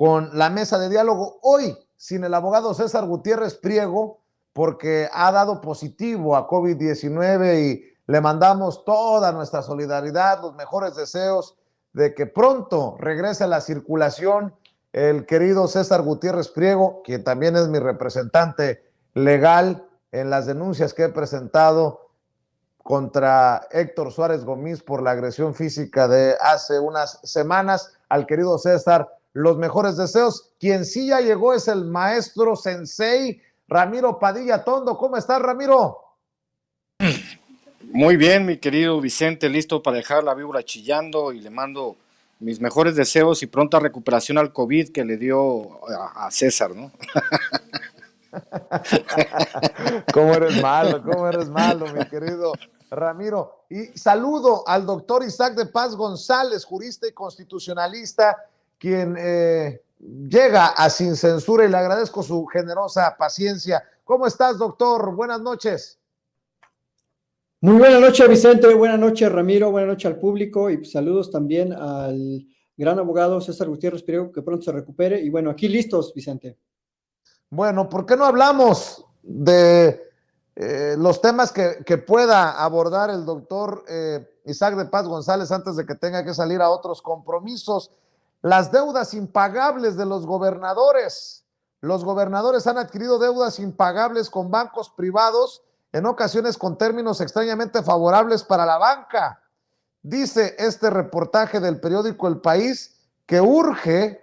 con la mesa de diálogo. Hoy, sin el abogado César Gutiérrez Priego, porque ha dado positivo a COVID-19 y le mandamos toda nuestra solidaridad, los mejores deseos de que pronto regrese a la circulación el querido César Gutiérrez Priego, quien también es mi representante legal en las denuncias que he presentado contra Héctor Suárez Gómez por la agresión física de hace unas semanas. Al querido César, los mejores deseos. Quien sí ya llegó es el maestro sensei Ramiro Padilla Tondo. ¿Cómo estás, Ramiro? Muy bien, mi querido Vicente, listo para dejar la víbora chillando, y le mando mis mejores deseos y pronta recuperación al COVID que le dio a César, ¿no? ¿Cómo eres malo, mi querido Ramiro? Y saludo al doctor Isaac de Paz González, jurista y constitucionalista, quien llega a Sin Censura, y le agradezco su generosa paciencia. ¿Cómo estás, doctor? Buenas noches. Muy buenas noches, Vicente, buenas noches, Ramiro, buenas noches al público, y saludos también al gran abogado César Gutiérrez Priego, que pronto se recupere. Y bueno, aquí listos, Vicente. Bueno, ¿por qué no hablamos de los temas que pueda abordar el doctor Isaac de Paz González antes de que tenga que salir a otros compromisos? Las deudas impagables de los gobernadores. Los gobernadores han adquirido deudas impagables con bancos privados, en ocasiones con términos extrañamente favorables para la banca. Dice este reportaje del periódico El País que urge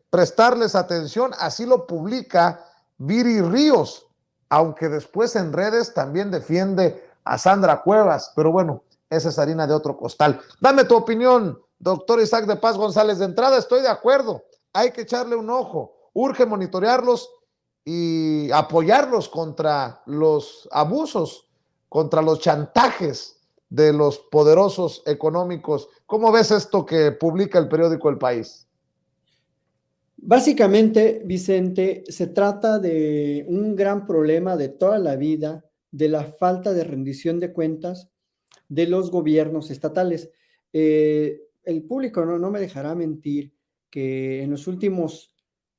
prestarles atención, así lo publica Viri Ríos, aunque después en redes también defiende a Sandra Cuevas, pero bueno, esa es harina de otro costal. Dame tu opinión, doctor Isaac de Paz González. De entrada estoy de acuerdo, hay que echarle un ojo, urge monitorearlos y apoyarlos contra los abusos, contra los chantajes de los poderosos económicos. ¿Cómo ves esto que publica el periódico El País? Básicamente, Vicente, se trata de un gran problema de toda la vida, de la falta de rendición de cuentas de los gobiernos estatales. El público no me dejará mentir que en los últimos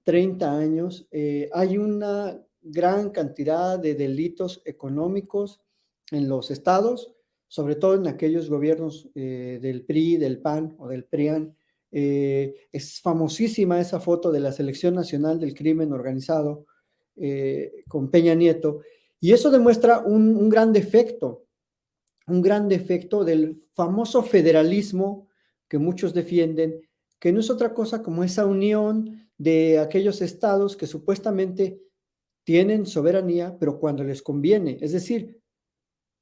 30 años hay una gran cantidad de delitos económicos en los estados, sobre todo en aquellos gobiernos del PRI, del PAN o del PRIAN. Es famosísima esa foto de la Selección Nacional del Crimen Organizado con Peña Nieto, y eso demuestra un gran defecto del famoso federalismo que muchos defienden, que no es otra cosa como esa unión de aquellos estados que supuestamente tienen soberanía, pero cuando les conviene, es decir,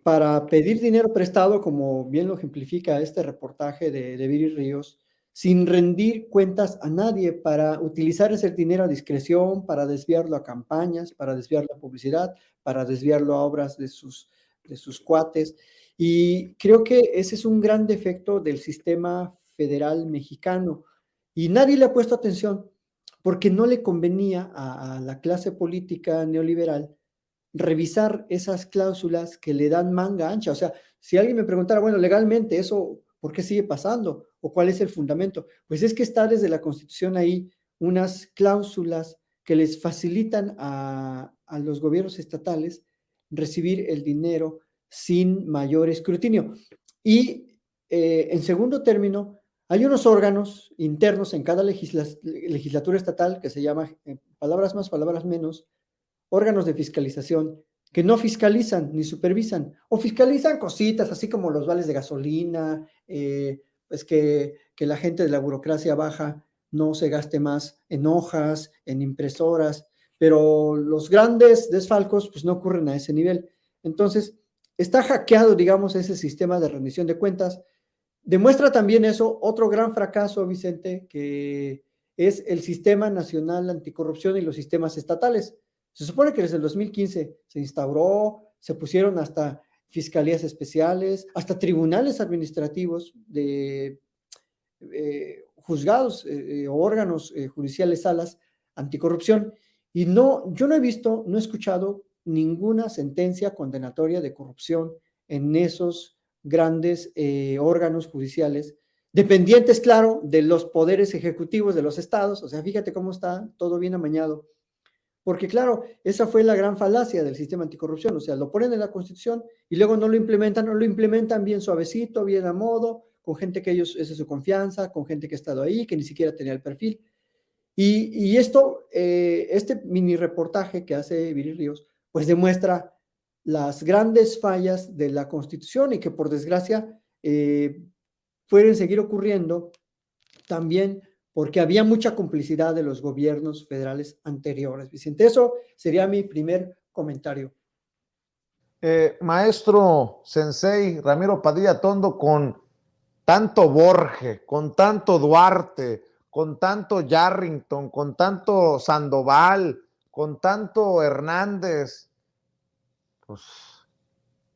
para pedir dinero prestado, como bien lo ejemplifica este reportaje de Viri Ríos, sin rendir cuentas a nadie, para utilizar ese dinero a discreción, para desviarlo a campañas, para desviarlo a publicidad, para desviarlo a obras de sus cuates. Y creo que ese es un gran defecto del sistema federal mexicano. Y nadie le ha puesto atención porque no le convenía a la clase política neoliberal revisar esas cláusulas que le dan manga ancha. O sea, si alguien me preguntara, bueno, legalmente eso, ¿por qué sigue pasando? ¿O cuál es el fundamento? Pues es que está desde la Constitución ahí unas cláusulas que les facilitan a los gobiernos estatales recibir el dinero sin mayor escrutinio. Y en segundo término, hay unos órganos internos en cada legislatura estatal que se llama, palabras más, palabras menos, órganos de fiscalización, que no fiscalizan ni supervisan, o fiscalizan cositas así como los vales de gasolina, pues que la gente de la burocracia baja no se gaste más en hojas, en impresoras, pero los grandes desfalcos pues no ocurren a ese nivel. Entonces, está hackeado, digamos, ese sistema de rendición de cuentas. Demuestra también eso otro gran fracaso, Vicente, que es el Sistema Nacional Anticorrupción y los sistemas estatales. Se supone que desde el 2015 se instauró, se pusieron hasta fiscalías especiales, hasta tribunales administrativos de juzgados o órganos judiciales, salas anticorrupción, y yo no he visto, no he escuchado ninguna sentencia condenatoria de corrupción en esos grandes órganos judiciales dependientes, claro, de los poderes ejecutivos de los estados. O sea, fíjate cómo está todo bien amañado. Porque claro, esa fue la gran falacia del sistema anticorrupción, o sea, lo ponen en la Constitución y luego no lo implementan, o lo implementan bien suavecito, bien a modo, con gente que ellos, esa es su confianza, con gente que ha estado ahí, que ni siquiera tenía el perfil. Y esto, este mini reportaje que hace Viri Ríos, pues demuestra las grandes fallas de la Constitución y que por desgracia pueden seguir ocurriendo también porque había mucha complicidad de los gobiernos federales anteriores. Vicente, eso sería mi primer comentario. Maestro Sensei Ramiro Padilla Tondo, con tanto Borge, con tanto Duarte, con tanto Yarrington, con tanto Sandoval, con tanto Hernández, pues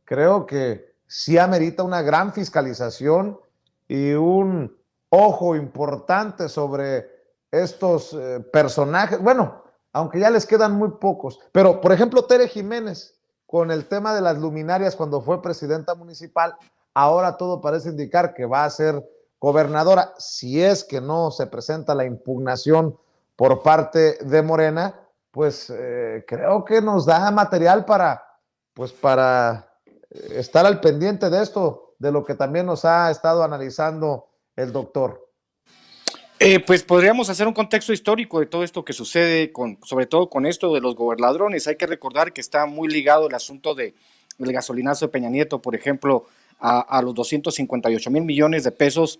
creo que sí amerita una gran fiscalización y un ojo importante sobre estos personajes. Bueno, aunque ya les quedan muy pocos, pero por ejemplo Tere Jiménez, con el tema de las luminarias cuando fue presidenta municipal, ahora todo parece indicar que va a ser gobernadora, si es que no se presenta la impugnación por parte de Morena, pues creo que nos da material para estar al pendiente de esto, de lo que también nos ha estado analizando el doctor. Pues podríamos hacer un contexto histórico de todo esto que sucede, sobre todo con esto de los gobernadones. Hay que recordar que está muy ligado el asunto del gasolinazo de Peña Nieto, por ejemplo, a los 258,000 millones de pesos,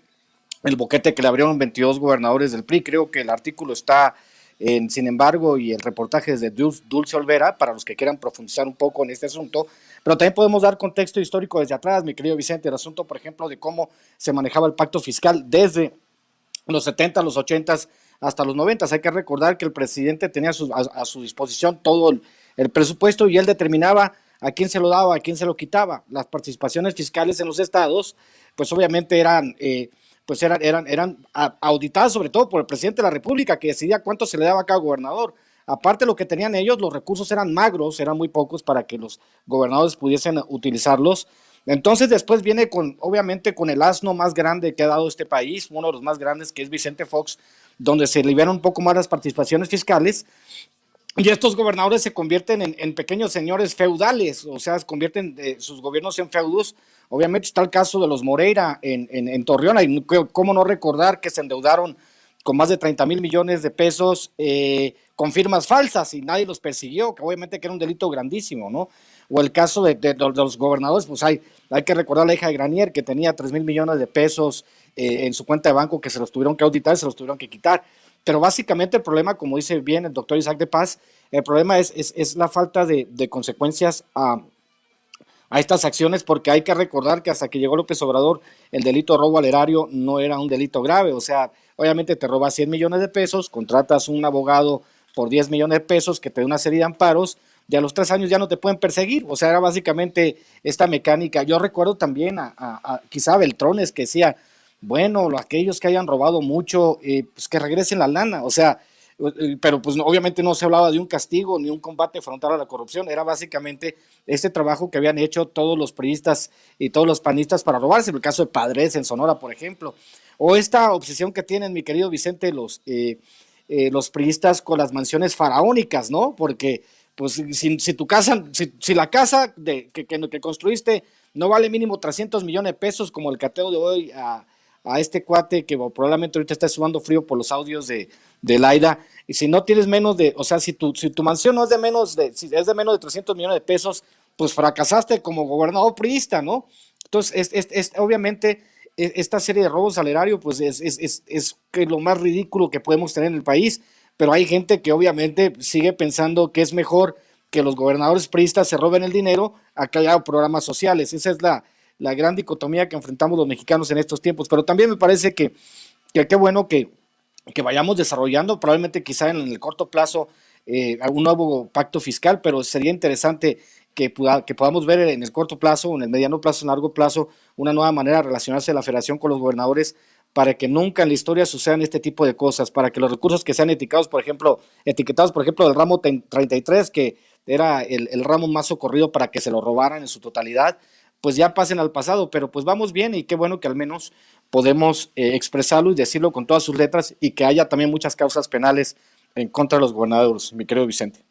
el boquete que le abrieron 22 gobernadores del PRI. Creo que el artículo está sin embargo, y el reportaje es de Dulce Olvera, para los que quieran profundizar un poco en este asunto, pero también podemos dar contexto histórico desde atrás, mi querido Vicente, el asunto, por ejemplo, de cómo se manejaba el pacto fiscal desde los 70, los 80 hasta los 90. Hay que recordar que el presidente tenía a su disposición todo el presupuesto y él determinaba a quién se lo daba, a quién se lo quitaba. Las participaciones fiscales en los estados, pues obviamente eran auditadas sobre todo por el presidente de la República, que decidía cuánto se le daba a cada gobernador. Aparte, lo que tenían ellos, los recursos eran magros, eran muy pocos para que los gobernadores pudiesen utilizarlos. Entonces después viene obviamente con el asno más grande que ha dado este país, uno de los más grandes, que es Vicente Fox, donde se liberan un poco más las participaciones fiscales, y estos gobernadores se convierten en pequeños señores feudales, o sea, se convierten sus gobiernos en feudos. Obviamente está el caso de los Moreira en Torreón, y cómo no recordar que se endeudaron con más de 30,000 millones de pesos con firmas falsas y nadie los persiguió, que obviamente que era un delito grandísimo, ¿no? O el caso de los gobernadores, pues hay que recordar a la hija de Granier, que tenía 3,000 millones de pesos en su cuenta de banco, que se los tuvieron que auditar, se los tuvieron que quitar. Pero básicamente el problema, como dice bien el doctor Isaac de Paz, el problema es la falta de consecuencias a estas acciones, porque hay que recordar que hasta que llegó López Obrador, el delito de robo al erario no era un delito grave. O sea, obviamente te robas 100 millones de pesos, contratas un abogado por 10 millones de pesos que te dé una serie de amparos, y a los 3 años ya no te pueden perseguir. O sea, era básicamente esta mecánica. Yo recuerdo también quizá Beltrones, que decía, bueno, aquellos que hayan robado mucho, pues que regresen la lana. O sea, pero pues obviamente no se hablaba de un castigo ni un combate frontal a la corrupción, era básicamente este trabajo que habían hecho todos los priistas y todos los panistas para robarse, en el caso de Padres en Sonora, por ejemplo, o esta obsesión que tienen, mi querido Vicente, los priistas con las mansiones faraónicas, ¿no? Porque pues si tu casa, si la casa que construiste no vale mínimo 300 millones de pesos, como el cateo de hoy a este cuate que probablemente ahorita está sudando frío por los audios de Laida, y si no tienes menos de, o sea, si tu mansión no es de menos de, si es de menos de 300 millones de pesos, pues fracasaste como gobernador priista, ¿no? Entonces, obviamente, esta serie de robos al erario, pues es lo más ridículo que podemos tener en el país, pero hay gente que obviamente sigue pensando que es mejor que los gobernadores priistas se roben el dinero a que haya programas sociales. Esa es la gran dicotomía que enfrentamos los mexicanos en estos tiempos, pero también me parece que qué bueno que vayamos desarrollando, probablemente quizá en el corto plazo, algún nuevo pacto fiscal, pero sería interesante que podamos ver en el corto plazo, en el mediano plazo, en el largo plazo, una nueva manera de relacionarse de la federación con los gobernadores, para que nunca en la historia sucedan este tipo de cosas, para que los recursos que sean etiquetados, por ejemplo, del ramo 33, que era el ramo más socorrido para que se lo robaran en su totalidad, pues ya pasen al pasado. Pero pues vamos bien, y qué bueno que al menos podemos expresarlo y decirlo con todas sus letras y que haya también muchas causas penales en contra de los gobernadores, mi querido Vicente.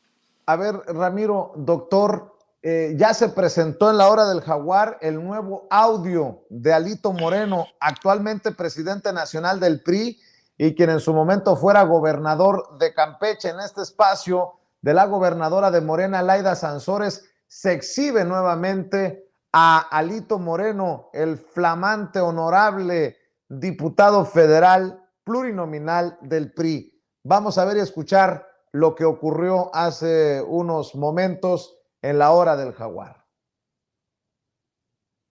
A ver, Ramiro, doctor, ya se presentó en la hora del jaguar el nuevo audio de Alito Moreno, actualmente presidente nacional del PRI y quien en su momento fuera gobernador de Campeche. En este espacio de la gobernadora de Morena, Laida Sansores, se exhibe nuevamente a Alito Moreno, el flamante, honorable diputado federal plurinominal del PRI. Vamos a ver y escuchar lo que ocurrió hace unos momentos en la hora del jaguar.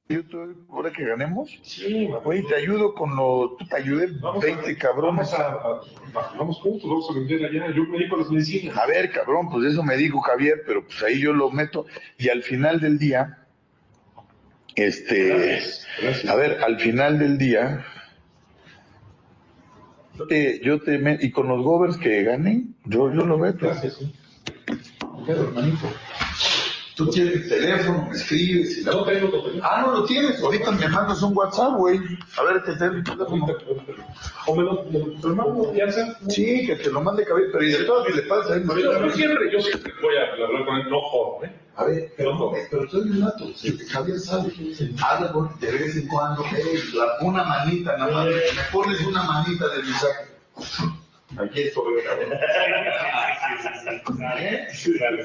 Yo ahora que ganemos, sí, oye, te ayudo con lo, te ayudé 20 cabrones. Vamos juntos, vamos a vender allá, yo me dedico a las medicinas. A ver, cabrón, pues eso me dijo Javier, pero pues ahí yo lo meto y al final del día, Gracias. A ver, al final del día, y con los govers que ganen, yo lo meto. Gracias, sí. Pero, hermanito, tú tienes el teléfono, me escribes. Y no tengo teléfono. Ah, no lo tienes. Ahorita me mandas un WhatsApp, güey. A ver, te teléfono. O me lo mando, ya sea. Sí, que te lo mande Javier, pero y de todo que le pasa a él. Yo siempre voy a hablar con él, no jodo, ¿eh? A ver, pero soy un nato, Javier sabe, habla de vez en cuando, una manita, nada más, me pones una manita de mensaje. Aquí estoy,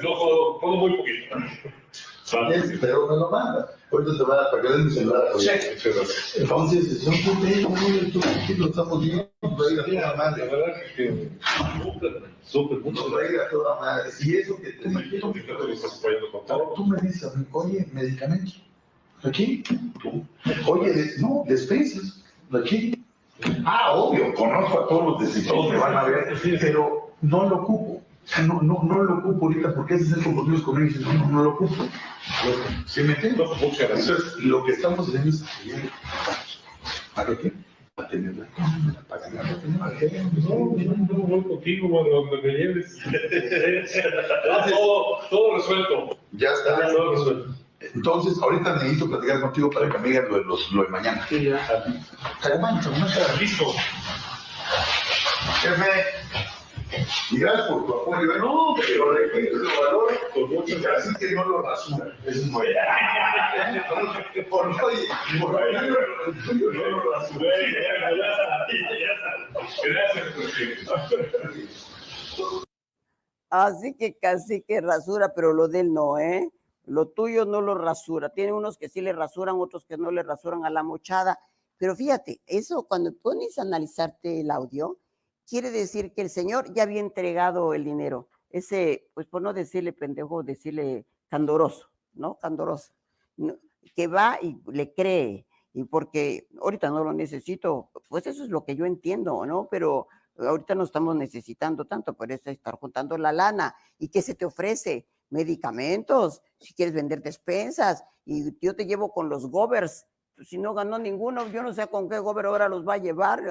no jodo muy poquito. Pero me lo manda. Ahorita te va a dar para que den mi celular. Entonces, son lo estamos viendo, va a ir a toda madre. La verdad que súper, mucho. Va a ir a toda madre. Y eso que te digo, tú me dices, oye, medicamentos, aquí. Oye, no, despensas, aquí. Ah, obvio, conozco a todos los decisores, me van a ver, pero no lo ocupo. No lo ocupo ahorita porque ese es el compromiso con ellos. No lo ocupo. ¿Sí me entiendes? Entonces, lo que estamos haciendo es ¿para qué? Para tenerla. Para ganar. No, voy contigo donde me lleves. Todo resuelto. Ya está. Todo resuelto. Entonces, ahorita necesito platicar contigo para que me digas lo de mañana. Sí, ya. Listo. Jefe. Y gracias por tu apoyo. No, pero lo valoro con mucho gracias que no lo rasura. Es muy por el tuyo no lo rasura. Gracias. Así que casi que rasura, pero lo de él no, ¿eh? Lo tuyo no lo rasura. Tiene unos que sí le rasuran, otros que no le rasuran a la mochada. Pero fíjate, eso cuando pones a analizarte el audio, quiere decir que el señor ya había entregado el dinero. Ese, pues por no decirle pendejo, decirle candoroso, ¿no? Candoroso. No, que va y le cree. Y porque ahorita no lo necesito, pues eso es lo que yo entiendo, ¿no? Pero ahorita no estamos necesitando tanto, por eso estar juntando la lana. ¿Y qué se te ofrece? Medicamentos, si quieres vender despensas, y yo te llevo con los govers. Si no ganó ninguno, yo no sé con qué gober ahora los va a llevar,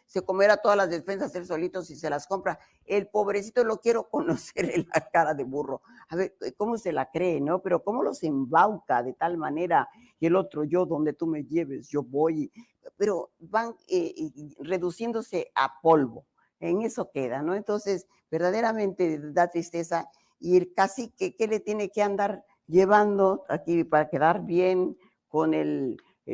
se comerá todas las despensas él solito si se las compra. El pobrecito lo quiero conocer en la cara de burro. A ver, ¿cómo se la cree, no? Pero cómo los embauca de tal manera, y el otro, yo donde tú me lleves, yo voy. Pero van reduciéndose a polvo, en eso queda, ¿no? Entonces, verdaderamente da tristeza, y el cacique, ¿qué le tiene que andar llevando aquí para quedar bien con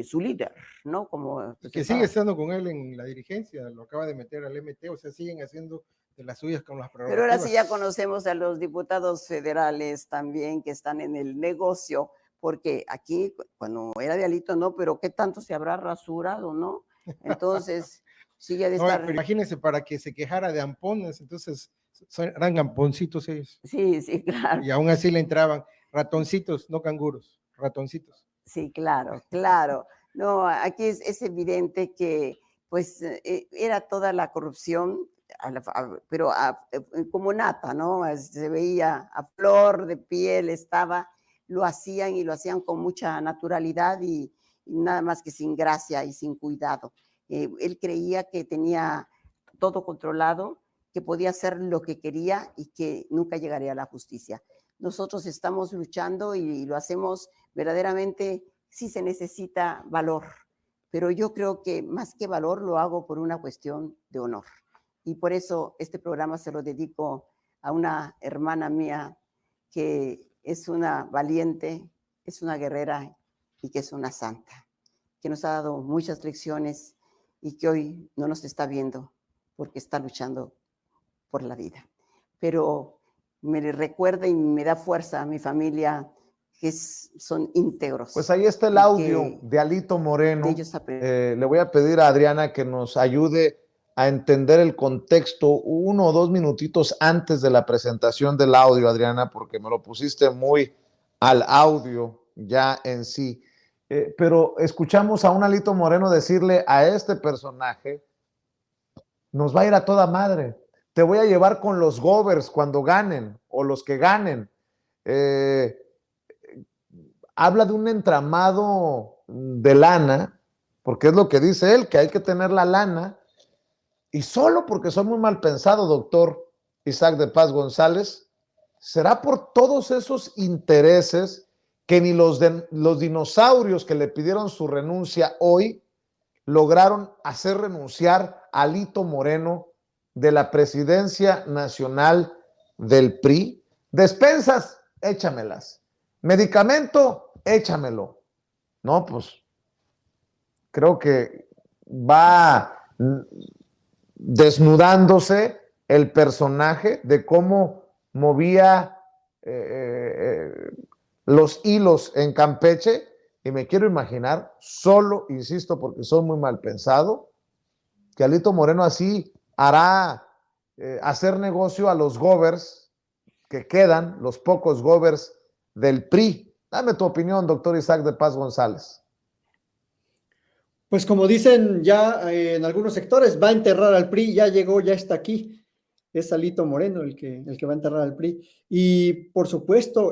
su líder, ¿no? Como pues, que sigue estando con él en la dirigencia, lo acaba de meter al MT, o sea, siguen haciendo de las suyas con las prerrogativas. Pero ahora sí ya conocemos a los diputados federales también que están en el negocio, porque aquí, cuando era de Alito, no, pero ¿qué tanto se habrá rasurado, no? Entonces, sigue de estar... Pero imagínense, para que se quejara de ampones, entonces eran amponcitos ellos. Sí, sí, claro. Y aún así le entraban ratoncitos, no canguros, ratoncitos. Sí, claro, claro. No, aquí es evidente que pues era toda la corrupción, pero como nata, ¿no? Se veía a flor de piel, lo hacían y lo hacían con mucha naturalidad y nada más que sin gracia y sin cuidado. Él creía que tenía todo controlado, que podía hacer lo que quería y que nunca llegaría a la justicia. Nosotros estamos luchando y lo hacemos verdaderamente, sí se necesita valor, pero yo creo que más que valor lo hago por una cuestión de honor. Y por eso este programa se lo dedico a una hermana mía que es una valiente, es una guerrera y que es una santa, que nos ha dado muchas lecciones y que hoy no nos está viendo porque está luchando por la vida. Pero me recuerda y me da fuerza a mi familia, que son íntegros. Pues ahí está el audio de Alito Moreno. Le voy a pedir a Adriana que nos ayude a entender el contexto 1 o 2 minutitos antes de la presentación del audio, Adriana, porque me lo pusiste muy al audio ya en sí. Pero escuchamos a un Alito Moreno decirle a este personaje: nos va a ir a toda madre, te voy a llevar con los govers cuando ganen, o los que ganen. Habla de un entramado de lana, porque es lo que dice él, que hay que tener la lana, y solo porque soy muy mal pensado, doctor Isaac de Paz González, será por todos esos intereses que ni los dinosaurios que le pidieron su renuncia hoy lograron hacer renunciar a Alito Moreno de la presidencia nacional del PRI. Despensas, échamelas. Medicamento, échamelo. No, pues creo que va desnudándose el personaje de cómo movía los hilos en Campeche, y me quiero imaginar, solo, insisto, porque soy muy mal pensado, que Alito Moreno así hará hacer negocio a los govers que quedan, los pocos govers del PRI. Dame tu opinión, doctor Isaac de Paz González. Pues como dicen ya en algunos sectores, va a enterrar al PRI, ya llegó, ya está aquí. Es Alito Moreno el que va a enterrar al PRI. Y por supuesto,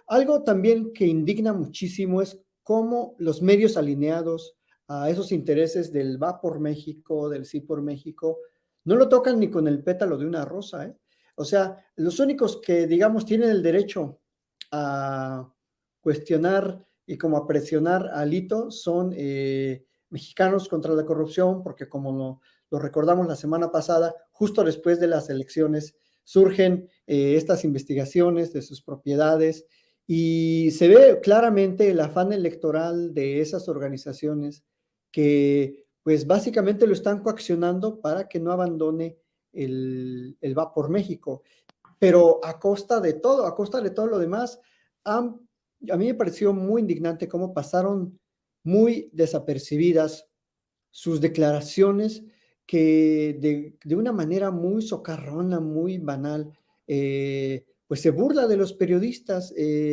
algo también que indigna muchísimo es cómo los medios alineados a esos intereses del Va por México, del Sí por México, no lo tocan ni con el pétalo de una rosa, ¿eh? O sea, los únicos que, digamos, tienen el derecho a cuestionar y como a presionar a Alito son Mexicanos contra la Corrupción, porque como lo recordamos la semana pasada, justo después de las elecciones surgen estas investigaciones de sus propiedades y se ve claramente el afán electoral de esas organizaciones que pues básicamente lo están coaccionando para que no abandone el Va por México, pero a costa de todo lo demás. A mí me pareció muy indignante cómo pasaron muy desapercibidas sus declaraciones que de una manera muy socarrona, muy banal, pues se burla de los periodistas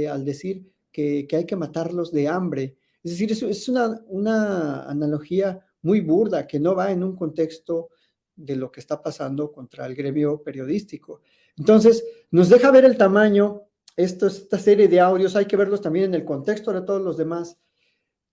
al decir que hay que matarlos de hambre. Es decir, es una analogía muy burda que no va en un contexto de lo que está pasando contra el gremio periodístico. Entonces, nos deja ver el tamaño, esta serie de audios, hay que verlos también en el contexto de todos los demás,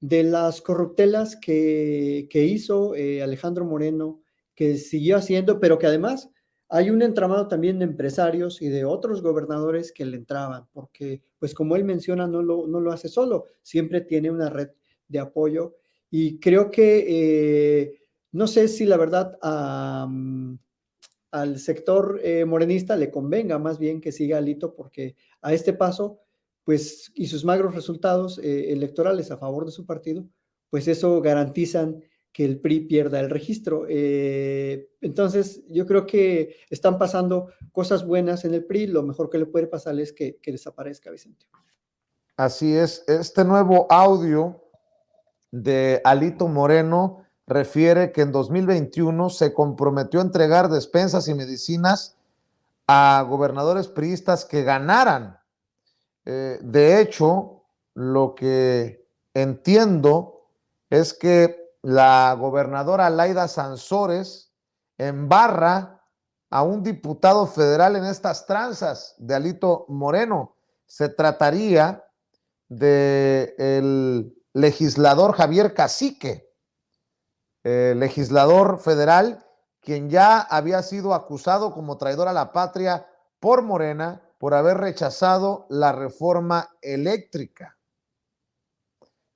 de las corruptelas que hizo Alejandro Moreno, que siguió haciendo, pero que además hay un entramado también de empresarios y de otros gobernadores que le entraban, porque pues como él menciona, no lo hace solo, siempre tiene una red de apoyo, y creo que no sé si la verdad al sector morenista le convenga más bien que siga Alito, porque a este paso pues, y sus magros resultados electorales a favor de su partido, pues eso garantizan que el PRI pierda el registro. Entonces, yo creo que están pasando cosas buenas en el PRI, lo mejor que le puede pasar es que desaparezca, Vicente. Así es, este nuevo audio de Alito Moreno refiere que en 2021 se comprometió a entregar despensas y medicinas a gobernadores priistas que ganaran. De hecho, lo que entiendo es que la gobernadora Laida Sansores embarra a un diputado federal en estas tranzas de Alito Moreno. Se trataría del legislador Javier Cacique, legislador federal, quien ya había sido acusado como traidor a la patria por Morena por haber rechazado la reforma eléctrica.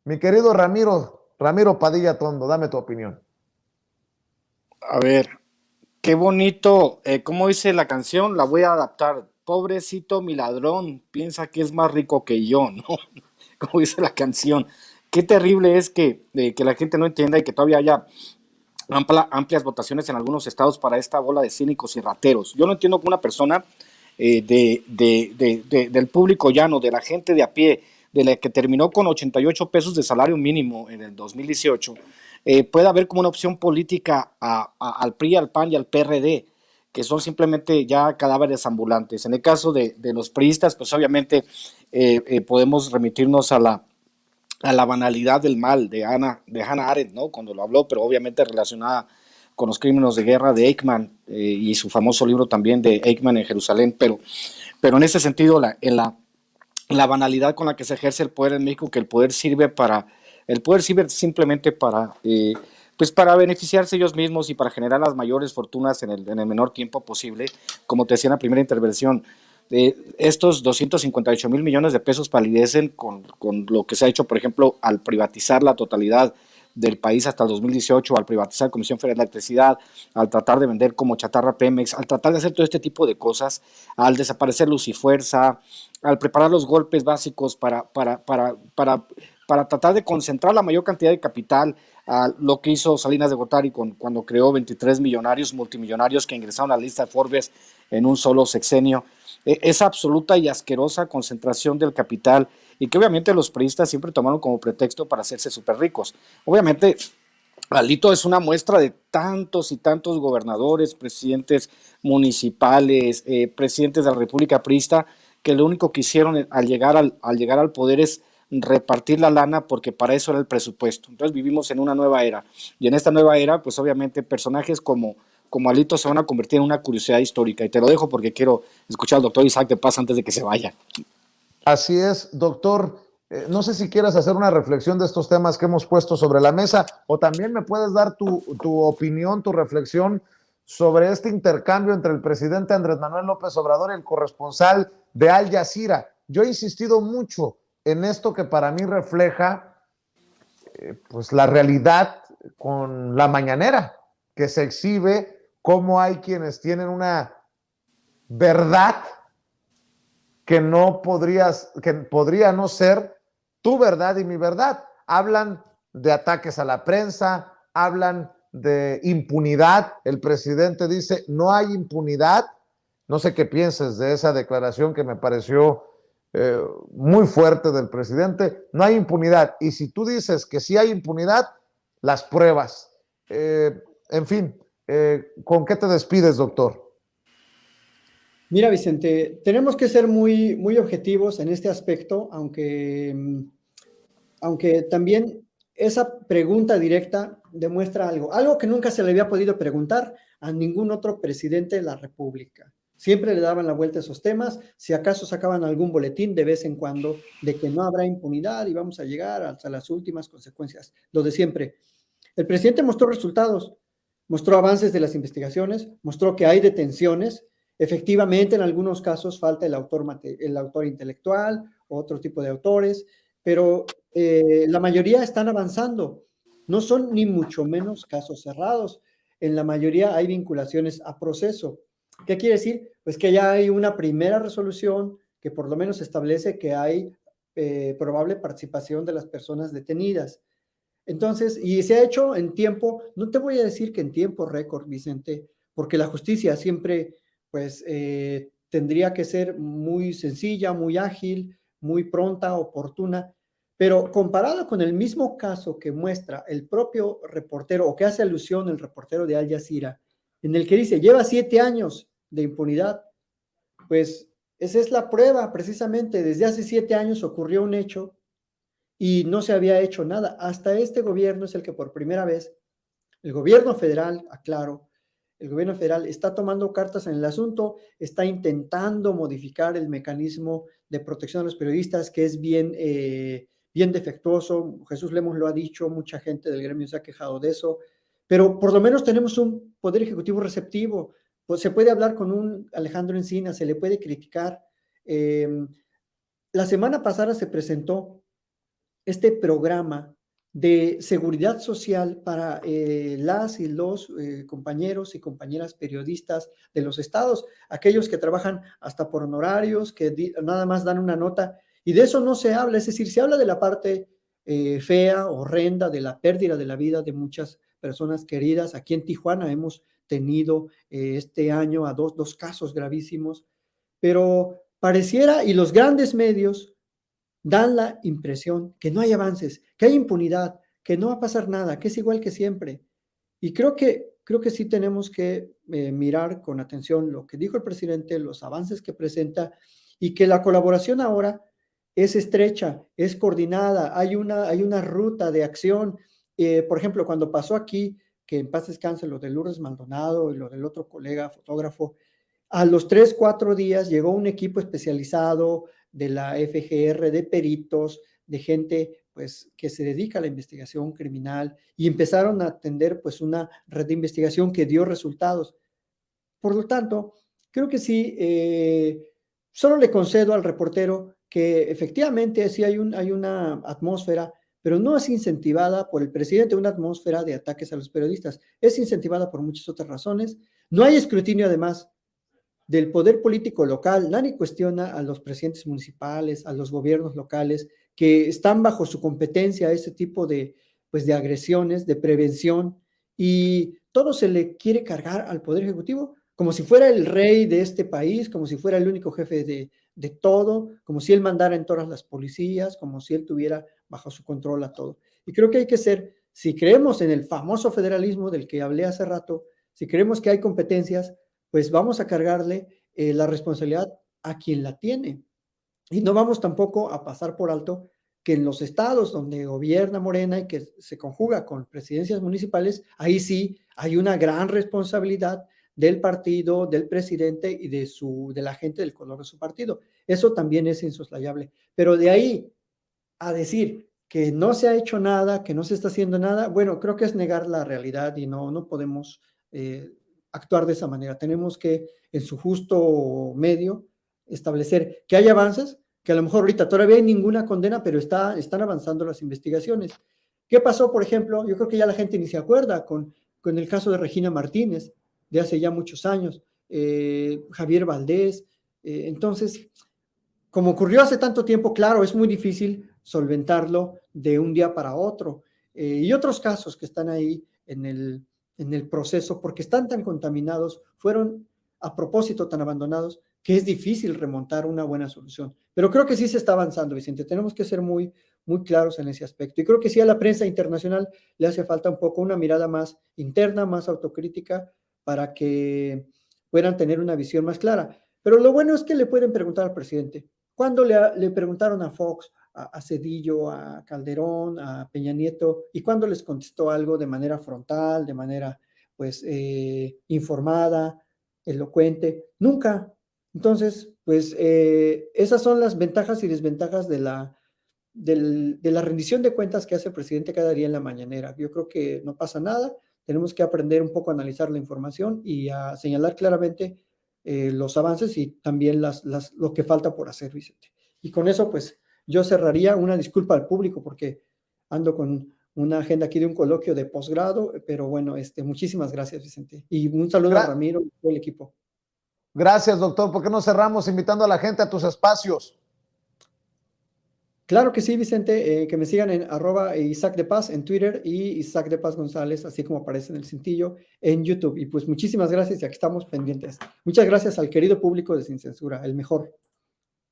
Mi querido Ramiro, Ramiro Padilla Tondo, dame tu opinión. A ver, qué bonito, ¿cómo dice la canción? La voy a adaptar. Pobrecito mi ladrón, piensa que es más rico que yo, ¿no? Como dice la canción. Qué terrible es que la gente no entienda y que todavía haya amplias votaciones en algunos estados para esta bola de cínicos y rateros. Yo no entiendo que una persona del público llano, de la gente de a pie, de la que terminó con 88 pesos de salario mínimo en el 2018, pueda haber como una opción política al PRI, al PAN y al PRD, que son simplemente ya cadáveres ambulantes. En el caso de los priistas, pues obviamente podemos remitirnos a la banalidad del mal de Hannah Arendt, ¿no? Cuando lo habló, pero obviamente relacionada con los crímenes de guerra de Eichmann y su famoso libro también de Eichmann en Jerusalén, pero en ese sentido, la banalidad con la que se ejerce el poder en México, que el poder sirve simplemente pues para beneficiarse ellos mismos y para generar las mayores fortunas en el menor tiempo posible, como te decía en la primera intervención. Estos 258 mil millones de pesos palidecen con lo que se ha hecho, por ejemplo, al privatizar la totalidad del país hasta el 2018, al privatizar Comisión Federal de Electricidad, al tratar de vender como chatarra Pemex, al tratar de hacer todo este tipo de cosas, al desaparecer Luz y Fuerza, al preparar los golpes básicos para tratar de concentrar la mayor cantidad de capital, a lo que hizo Salinas de Gortari cuando creó 23 millonarios, multimillonarios que ingresaron a la lista de Forbes en un solo sexenio. Esa absoluta y asquerosa concentración del capital y que obviamente los priistas siempre tomaron como pretexto para hacerse súper ricos. Obviamente, Alito es una muestra de tantos y tantos gobernadores, presidentes municipales, presidentes de la República priista, que lo único que hicieron al llegar al poder es repartir la lana porque para eso era el presupuesto. Entonces vivimos en una nueva era y en esta nueva era pues obviamente personajes como Alito se van a convertir en una curiosidad histórica y te lo dejo porque quiero escuchar al doctor Isaac de Paz antes de que se vaya. Así es, doctor. No sé si quieras hacer una reflexión de estos temas que hemos puesto sobre la mesa o también me puedes dar tu opinión, tu reflexión sobre este intercambio entre el presidente Andrés Manuel López Obrador y el corresponsal de Al Jazeera. Yo he insistido mucho en esto que para mí refleja pues la realidad con la mañanera, que se exhibe cómo hay quienes tienen una verdad que podría no ser tu verdad y mi verdad. Hablan de ataques a la prensa, hablan de impunidad. El presidente dice, no hay impunidad. No sé qué pienses de esa declaración que me pareció muy fuerte del presidente. No hay impunidad. Y si tú dices que sí hay impunidad, las pruebas. En fin, ¿con qué te despides, doctor? Mira, Vicente, tenemos que ser muy, muy objetivos en este aspecto, aunque también esa pregunta directa demuestra algo que nunca se le había podido preguntar a ningún otro presidente de la República. Siempre le daban la vuelta a esos temas, si acaso sacaban algún boletín de vez en cuando de que no habrá impunidad y vamos a llegar hasta las últimas consecuencias, lo de siempre. El presidente mostró resultados, mostró avances de las investigaciones, mostró que hay detenciones. Efectivamente, en algunos casos falta el autor intelectual, otro tipo de autores, pero la mayoría están avanzando. No son ni mucho menos casos cerrados. En la mayoría hay vinculaciones a proceso. ¿Qué quiere decir? Pues que ya hay una primera resolución que por lo menos establece que hay probable participación de las personas detenidas. Entonces, y se ha hecho en tiempo, no te voy a decir que en tiempo récord, Vicente, porque la justicia siempre, pues, tendría que ser muy sencilla, muy ágil, muy pronta, oportuna, pero comparado con el mismo caso que muestra el propio reportero, o que hace alusión el reportero de Al Jazeera, en el que dice, lleva 7 años de impunidad, pues esa es la prueba, precisamente, desde hace 7 años ocurrió un hecho y no se había hecho nada. Hasta este gobierno es el que por primera vez, el gobierno federal, aclaro, el gobierno federal está tomando cartas en el asunto, está intentando modificar el mecanismo de protección a los periodistas, que es bien defectuoso. Jesús Lemos lo ha dicho, mucha gente del gremio se ha quejado de eso, pero por lo menos tenemos un poder ejecutivo receptivo. Pues se puede hablar con un Alejandro Encinas, se le puede criticar. La semana pasada se presentó este programa de seguridad social para las y los compañeros y compañeras periodistas de los estados, aquellos que trabajan hasta por honorarios, que nada más dan una nota, y de eso no se habla, es decir, se habla de la parte fea, horrenda, de la pérdida de la vida de muchas personas queridas. Aquí en Tijuana hemos tenido este año a dos casos gravísimos, pero pareciera, y los grandes medios dan la impresión que no hay avances, que hay impunidad, que no va a pasar nada, que es igual que siempre. Y creo que sí tenemos que mirar con atención lo que dijo el presidente, los avances que presenta, y que la colaboración ahora es estrecha, es coordinada, hay una ruta de acción. Por ejemplo, cuando pasó aquí, que en paz descanse lo de Lourdes Maldonado y lo del otro colega fotógrafo, a los 3, 4 días llegó un equipo especializado de la FGR, de peritos, de gente pues, que se dedica a la investigación criminal, y empezaron a atender pues, una red de investigación que dio resultados. Por lo tanto, creo que sí, solo le concedo al reportero que efectivamente sí hay una atmósfera, pero no es incentivada por el presidente, una atmósfera de ataques a los periodistas, es incentivada por muchas otras razones. No hay escrutinio, además, del poder político local. Nadie cuestiona a los presidentes municipales, a los gobiernos locales, que están bajo su competencia ese tipo de agresiones, de prevención, y todo se le quiere cargar al Poder Ejecutivo, como si fuera el rey de este país, como si fuera el único jefe de todo, como si él mandara en todas las policías, como si él tuviera bajo su control a todo. Y creo que hay que ser, si creemos en el famoso federalismo del que hablé hace rato, si creemos que hay competencias, pues vamos a cargarle la responsabilidad a quien la tiene. Y no vamos tampoco a pasar por alto que en los estados donde gobierna Morena y que se conjuga con presidencias municipales, ahí sí hay una gran responsabilidad del partido, del presidente y de la gente del color de su partido. Eso también es insoslayable. Pero de ahí a decir que no se ha hecho nada, que no se está haciendo nada, bueno, creo que es negar la realidad, y no podemos actuar de esa manera. Tenemos que, en su justo medio, establecer que hay avances, que a lo mejor ahorita todavía hay ninguna condena, pero están avanzando las investigaciones. ¿Qué pasó, por ejemplo? Yo creo que ya la gente ni se acuerda con el caso de Regina Martínez, de hace ya muchos años, Javier Valdés. Entonces, como ocurrió hace tanto tiempo, claro, es muy difícil solventarlo de un día para otro. Y otros casos que están ahí en el proceso, porque están tan contaminados, fueron a propósito tan abandonados, que es difícil remontar una buena solución. Pero creo que sí se está avanzando, Vicente. Tenemos que ser muy, muy claros en ese aspecto. Y creo que sí a la prensa internacional le hace falta un poco una mirada más interna, más autocrítica, para que puedan tener una visión más clara. Pero lo bueno es que le pueden preguntar al presidente. Cuando le preguntaron a Fox, a Cedillo, a Calderón, a Peña Nieto, y cuando les contestó algo de manera frontal, de manera pues informada, elocuente, nunca. Entonces, pues esas son las ventajas y desventajas de la rendición de cuentas que hace el presidente cada día en la mañanera. Yo creo que no pasa nada, tenemos que aprender un poco a analizar la información y a señalar claramente los avances y también lo que falta por hacer, Vicente. Y con eso, pues, yo cerraría. Una disculpa al público porque ando con una agenda aquí de un coloquio de posgrado, pero bueno, muchísimas gracias, Vicente. Y un saludo a Ramiro y todo el equipo. Gracias, doctor. ¿Por qué no cerramos invitando a la gente a tus espacios? Claro que sí, Vicente, que me sigan en @Isaac de Paz en Twitter y Isaac de Paz González, así como aparece en el cintillo, en YouTube. Y pues muchísimas gracias, y aquí estamos pendientes. Muchas gracias al querido público de Sin Censura, el mejor.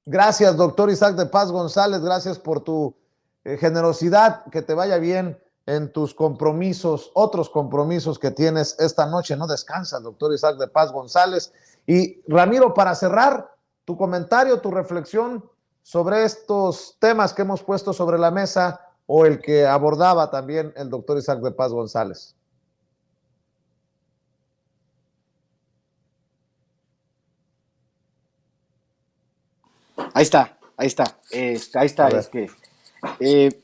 Gracias, doctor Isaac de Paz González. Gracias por tu generosidad. Que te vaya bien en tus compromisos, otros compromisos que tienes esta noche. No descansas, doctor Isaac de Paz González. Y Ramiro, para cerrar, tu comentario, tu reflexión sobre estos temas que hemos puesto sobre la mesa, o el que abordaba también el doctor Isaac de Paz González. Ahí está. Es que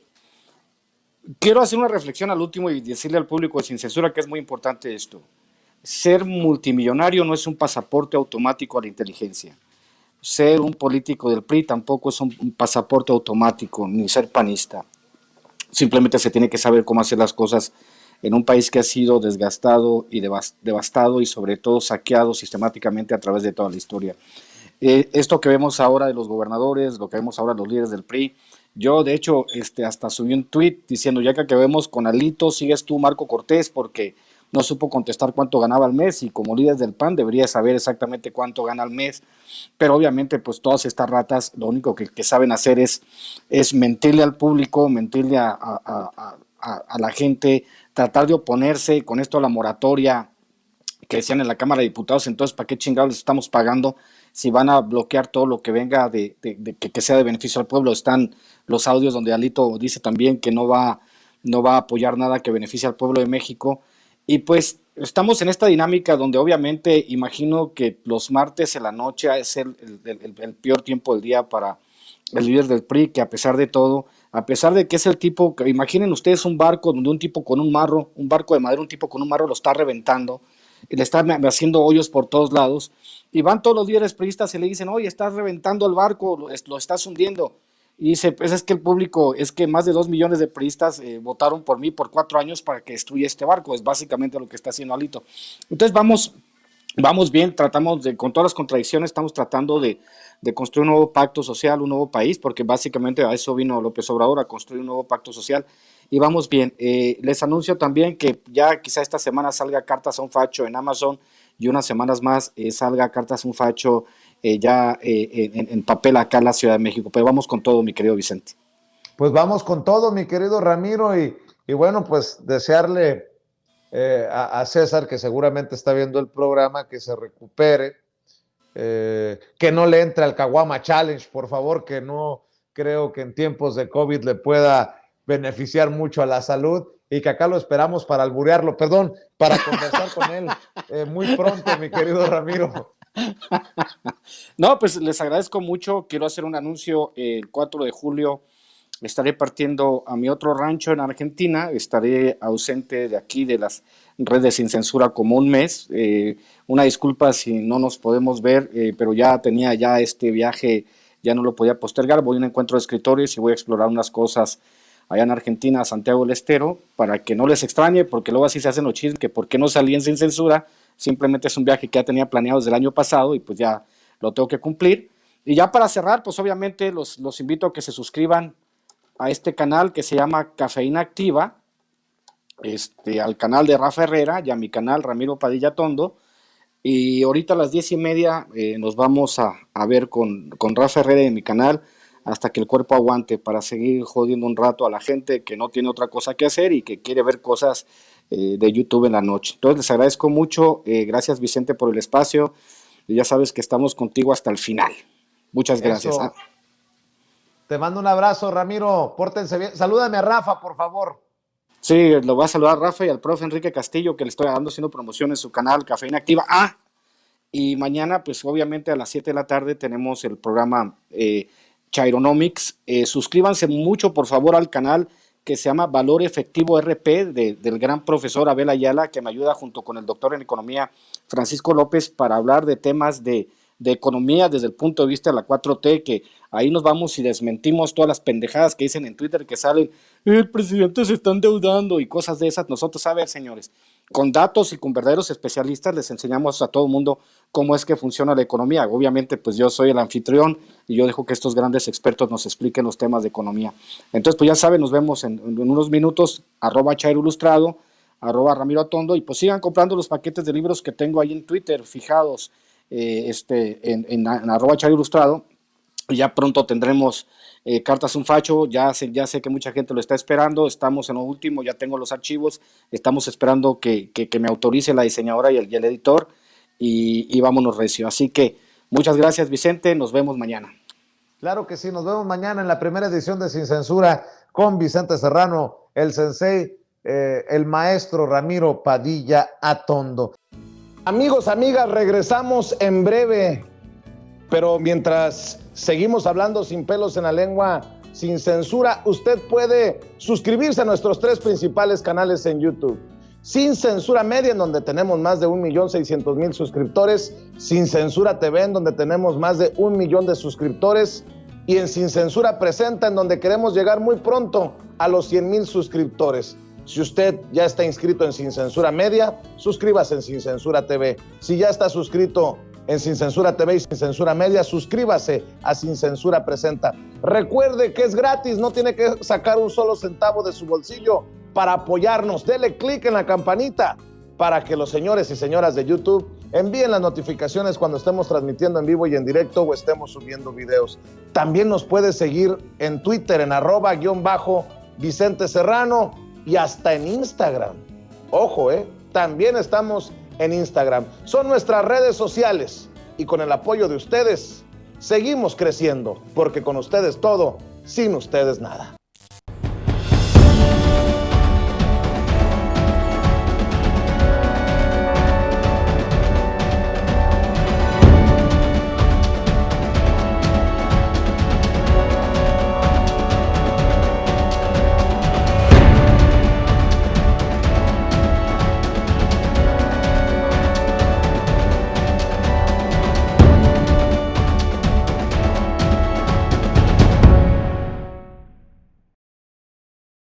quiero hacer una reflexión al último y decirle al público de Sin Censura que es muy importante esto. Ser multimillonario no es un pasaporte automático a la inteligencia. Ser un político del PRI tampoco es un pasaporte automático, ni ser panista. simplemente se tiene que saber cómo hacer las cosas en un país que ha sido desgastado y devastado y sobre todo saqueado sistemáticamente a través de toda la historia. Esto que vemos ahora de los gobernadores, lo que vemos ahora de los líderes del PRI, yo de hecho hasta subí un tweet diciendo, ya que acabemos con Alito, sigues tú Marco Cortés, porque no supo contestar cuánto ganaba al mes, y como líder del PAN debería saber exactamente cuánto gana al mes, pero obviamente pues todas estas ratas lo único que saben hacer es mentirle al público, mentirle a la gente, tratar de oponerse con esto a la moratoria que decían en la Cámara de Diputados. Entonces, ¿para qué chingados les estamos pagando si van a bloquear todo lo que venga de que sea de beneficio al pueblo? Están los audios donde Alito dice también que no va a apoyar nada que beneficie al pueblo de México. Y pues estamos en esta dinámica donde obviamente imagino que los martes en la noche es el peor tiempo del día para el líder del PRI, que a pesar de todo, a pesar de que es el tipo, que imaginen ustedes un barco donde un tipo con un marro, un barco de madera, un tipo con un marro lo está reventando, y le está haciendo hoyos por todos lados, y van todos los líderes priistas y le dicen, oye, estás reventando el barco, lo estás hundiendo. Y dice, pues es que el público, es que más de 2 millones de priistas votaron por mí por 4 años para que destruya este barco. Es básicamente lo que está haciendo Alito. Entonces vamos bien, con todas las contradicciones, estamos tratando de construir un nuevo pacto social, un nuevo país, porque básicamente a eso vino López Obrador, a construir un nuevo pacto social, y vamos bien. Les anuncio también que ya quizá esta semana salga Cartas a un Facho en Amazon, y unas semanas más salga Cartas a un Facho en papel acá en la Ciudad de México. Pero vamos con todo, mi querido Vicente. Pues vamos con todo, mi querido Ramiro, y bueno, pues desearle a César, que seguramente está viendo el programa, que se recupere, que no le entre al Caguama Challenge, por favor, que no creo que en tiempos de COVID le pueda beneficiar mucho a la salud, y que acá lo esperamos para alburearlo, perdón, para conversar con él muy pronto, mi querido Ramiro. No, pues les agradezco mucho. Quiero hacer un anuncio. El 4 de julio estaré partiendo a mi otro rancho en Argentina. Estaré ausente de aquí, de las redes Sin Censura, como un mes. Una disculpa si no nos podemos ver, pero ya tenía este viaje, ya no lo podía postergar. Voy a un encuentro de escritores y voy a explorar unas cosas allá en Argentina, Santiago del Estero, para que no les extrañe, porque luego así se hacen los chismes, que por qué no salí en Sin Censura. Simplemente es un viaje que ya tenía planeado desde el año pasado y pues ya lo tengo que cumplir. Y ya para cerrar, pues obviamente los invito a que se suscriban a este canal que se llama Cafeína Activa, al canal de Rafa Herrera y a mi canal Ramiro Padilla Tondo. Y ahorita a las 10:30 nos vamos a ver con Rafa Herrera en mi canal, hasta que el cuerpo aguante, para seguir jodiendo un rato a la gente que no tiene otra cosa que hacer y que quiere ver cosas de YouTube en la noche. Entonces les agradezco mucho. Gracias, Vicente, por el espacio, y ya sabes que estamos contigo hasta el final. Muchas gracias. Te mando un abrazo, Ramiro, pórtense bien. Salúdame a Rafa, por favor. Sí, lo voy a saludar a Rafa y al profe Enrique Castillo, que le estoy haciendo promoción en su canal Cafeína Activa. Y mañana, pues obviamente a las 7 de la tarde tenemos el programa Chaironomics. Suscríbanse mucho, por favor, al canal que se llama Valor Efectivo RP, del gran profesor Abel Ayala, que me ayuda junto con el doctor en economía Francisco López para hablar de temas de economía desde el punto de vista de la 4T, que ahí nos vamos y desmentimos todas las pendejadas que dicen en Twitter, que salen, el presidente se está endeudando y cosas de esas. Nosotros, a ver, señores, con datos y con verdaderos especialistas les enseñamos a todo el mundo cómo es que funciona la economía. Obviamente, pues yo soy el anfitrión y yo dejo que estos grandes expertos nos expliquen los temas de economía. Entonces, pues ya saben, nos vemos en unos minutos, @ChairoIlustrado, @Ramiro Atondo, y pues sigan comprando los paquetes de libros que tengo ahí en Twitter, fijados, en @ChairoIlustrado. Ya pronto tendremos Cartas a un Facho. Ya sé que mucha gente lo está esperando. Estamos en lo último, ya tengo los archivos. Estamos esperando que me autorice la diseñadora y el editor, y vámonos recio. Así que muchas gracias, Vicente. Nos vemos mañana. Claro que sí, nos vemos mañana en la primera edición de Sin Censura con Vicente Serrano, el sensei, el maestro Ramiro Padilla Atondo. Amigos, amigas, regresamos en breve, pero mientras seguimos hablando sin pelos en la lengua, sin censura, usted puede suscribirse a nuestros 3 principales canales en YouTube. Sin Censura Media, en donde tenemos más de 1.600.000 suscriptores. Sin Censura TV, en donde tenemos más de 1 millón de suscriptores. y en Sin Censura Presenta, en donde queremos llegar muy pronto a los 100,000 suscriptores. Si usted ya está inscrito en Sin Censura Media, suscríbase en Sin Censura TV. Si ya está suscrito en Sin Censura TV y Sin Censura Media, suscríbase a Sin Censura Presenta. Recuerde que es gratis, no tiene que sacar un solo centavo de su bolsillo para apoyarnos. Dele clic en la campanita para que los señores y señoras de YouTube envíen las notificaciones cuando estemos transmitiendo en vivo y en directo o estemos subiendo videos. También nos puede seguir en Twitter en @Vicente Serrano y hasta en Instagram. Ojo, también estamos en Instagram. Son nuestras redes sociales y con el apoyo de ustedes seguimos creciendo, porque con ustedes todo, sin ustedes nada.